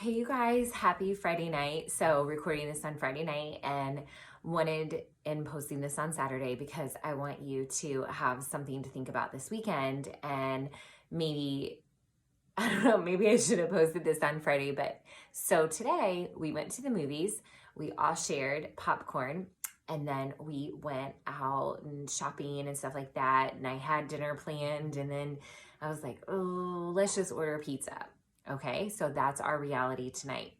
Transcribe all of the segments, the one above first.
Hey you guys, happy Friday night. So recording this on Friday night and wanted and posting this on Saturday because I want you to have something to think about this weekend and maybe, I don't know, maybe I should have posted this on Friday, but so today we went to the movies. We all shared popcorn and then we went out and shopping and stuff like that. And I had dinner planned and then I was like, oh, let's just order pizza. Okay, so that's our reality tonight.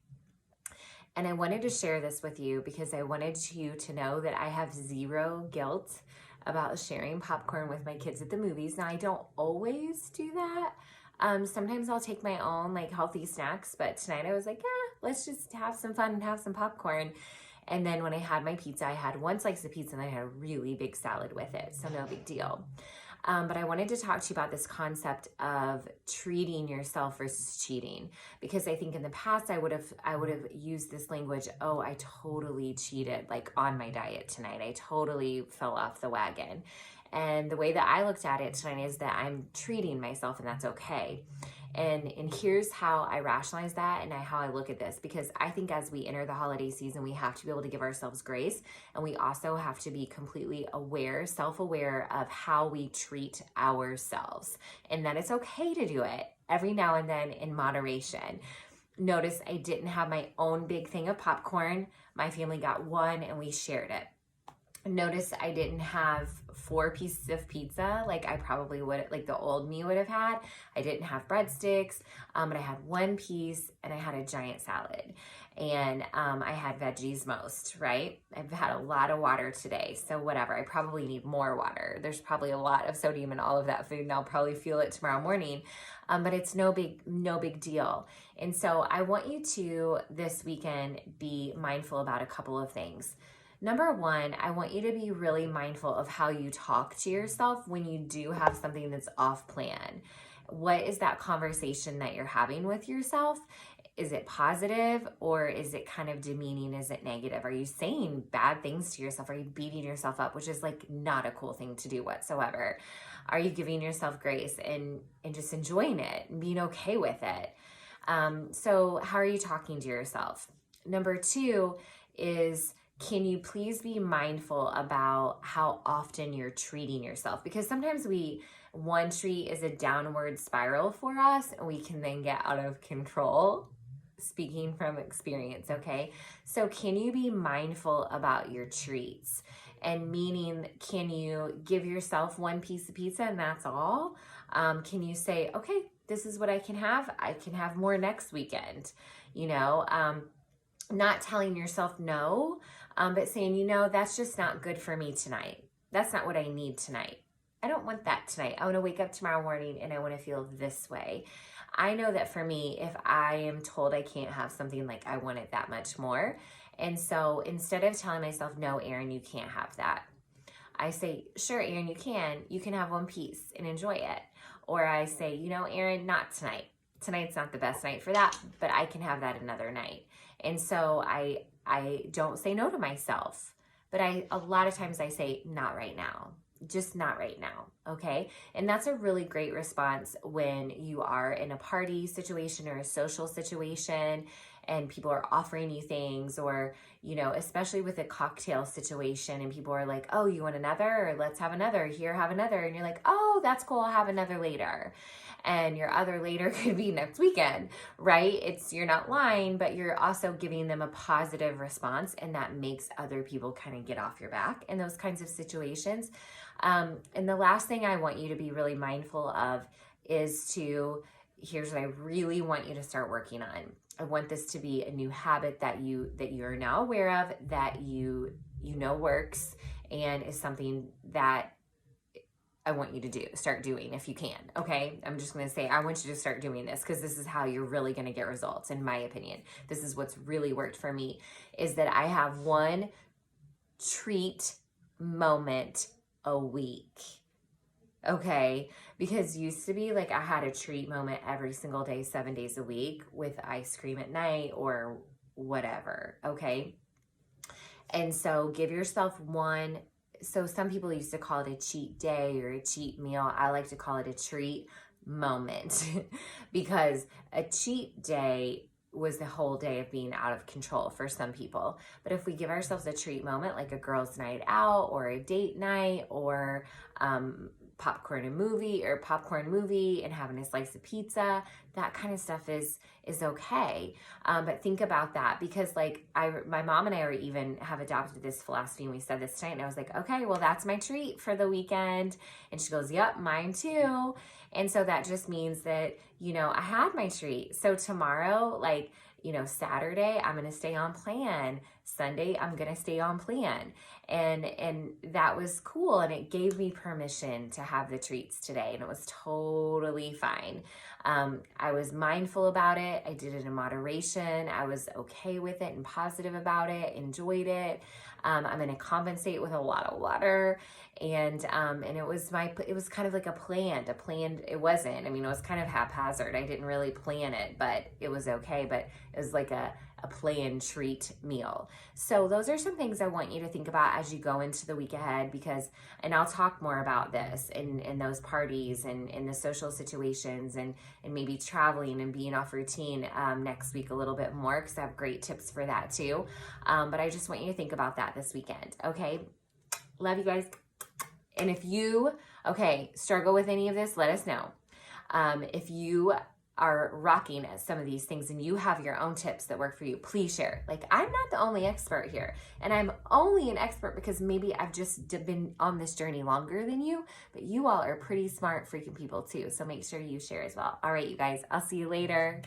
And I wanted to share this with you because I wanted you to know that I have zero guilt about sharing popcorn with my kids at the movies. Now, I don't always do that. Sometimes I'll take my own like healthy snacks, but tonight I was like, yeah, let's just have some fun and have some popcorn. And then when I had my pizza, I had one slice of pizza and I had a really big salad with it, so no big deal. But I wanted to talk to you about this concept of treating yourself versus cheating, because I think in the past I would have used this language, oh, I totally cheated like on my diet tonight. I totally fell off the wagon. And the way that I looked at it tonight is that I'm treating myself and that's okay. And here's how I rationalize that and how I look at this, because I think as we enter the holiday season, we have to be able to give ourselves grace, and we also have to be completely aware, self-aware of how we treat ourselves, and that it's okay to do it every now and then in moderation. Notice I didn't have my own big thing of popcorn. My family got one and we shared it. Notice I didn't have 4 pieces of pizza like I probably would, like the old me would have had. I didn't have breadsticks, but I had 1 piece and I had a giant salad. And I had veggies most, right? I've had a lot of water today, so whatever. I probably need more water. There's probably a lot of sodium in all of that food, and I'll probably feel it tomorrow morning. But it's no big deal. And so I want you to this weekend be mindful about a couple of things. Number one, I want you to be really mindful of how you talk to yourself when you do have something that's off plan. What is that conversation that you're having with yourself? Is it positive or is it kind of demeaning? Is it negative? Are you saying bad things to yourself? Are you beating yourself up, which is like not a cool thing to do whatsoever? Are you giving yourself grace and just enjoying it and being okay with it? So how are you talking to yourself? Number two is, can you please be mindful about how often you're treating yourself? Because sometimes one treat is a downward spiral for us and we can then get out of control, speaking from experience, okay? So can you be mindful about your treats? And meaning, can you give yourself 1 piece of pizza and that's all? Can you say, okay, this is what I can have. I can have more next weekend, not telling yourself no, but saying, that's just not good for me tonight. That's not what I need tonight. I don't want that tonight. I want to wake up tomorrow morning and I want to feel this way. I know that for me, if I am told I can't have something, like I want it that much more. And so instead of telling myself, no, Erin, you can't have that, I say, sure, Erin, you can have 1 piece and enjoy it. Or I say, Erin, not tonight. Tonight's not the best night for that, but I can have that another night. And so I don't say no to myself, but a lot of times I say, not right now, just not right now, okay? And that's a really great response when you are in a party situation or a social situation and people are offering you things, or, especially with a cocktail situation and people are like, oh, you want another? Or let's have another, here, have another. And you're like, oh, that's cool, I'll have another later. And your other later could be next weekend, right? You're not lying, but you're also giving them a positive response, and that makes other people kind of get off your back in those kinds of situations. And the last thing I want you to be really mindful of is here's what I really want you to start working on. I want this to be a new habit that you're now aware of, that you works, and is something that I want you to start doing if you can, okay? I'm just gonna say, I want you to start doing this because this is how you're really gonna get results, in my opinion. This is what's really worked for me, is that I have 1 treat moment a week, okay? Because used to be like I had a treat moment every single day, 7 days a week, with ice cream at night or whatever, okay? And so give yourself 1. So some people used to call it a cheat day or a cheat meal. I like to call it a treat moment because a cheat day was the whole day of being out of control for some people. But if we give ourselves a treat moment, like a girls' night out or a date night or popcorn movie and having a slice of pizza, that kind of stuff is okay. But think about that, because like my mom and I even have adopted this philosophy, and we said this tonight, and I was like, okay, well, that's my treat for the weekend. And she goes, yep, mine too. And so that just means that, I had my treat. So tomorrow, like, Saturday, I'm going to stay on plan. Sunday, I'm going to stay on plan. And that was cool. And it gave me permission to have the treats today. And it was totally fine. I was mindful about it. I did it in moderation. I was okay with it and positive about it, enjoyed it. I'm going to compensate with a lot of water. And it was kind of like a planned, it wasn't, it was kind of haphazard. I didn't really plan it, but it was okay. But it was like a planned treat meal. So those are some things I want you to think about as you go into the week ahead, and I'll talk more about this in those parties and in the social situations and maybe traveling and being off routine next week a little bit more, because I have great tips for that too. But I just want you to think about that this weekend. Okay. Love you guys. And if you, struggle with any of this, let us know. If you are rocking at some of these things and you have your own tips that work for you, please share. Like, I'm not the only expert here, and I'm only an expert because maybe I've just been on this journey longer than you, but you all are pretty smart freaking people too. So make sure you share as well. All right, you guys, I'll see you later.